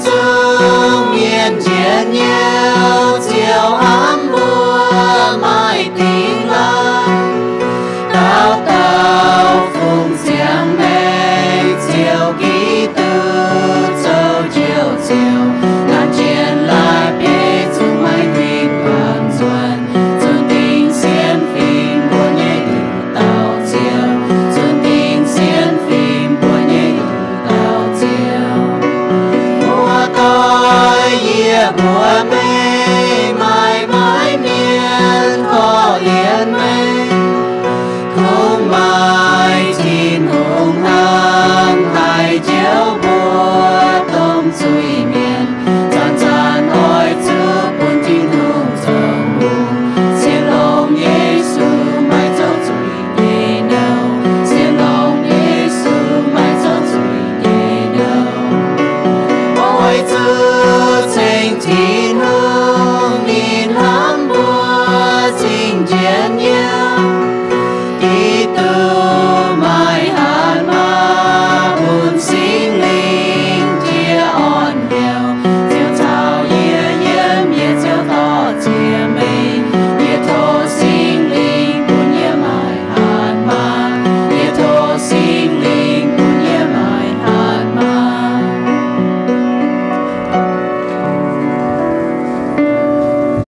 chung miền chiến nhau chiều ấm mưa mai tình lắm tao tao phùng xiang mê chiều ký tư châu chiều chiều ngàn chiến lại bế chung mai thủy toàn xuân xuân tình xiên phim buồn nhẹ từ tao chiều xuân tình xiên phim buồn nhẹ từ tao chiều mùa tôi mùa mê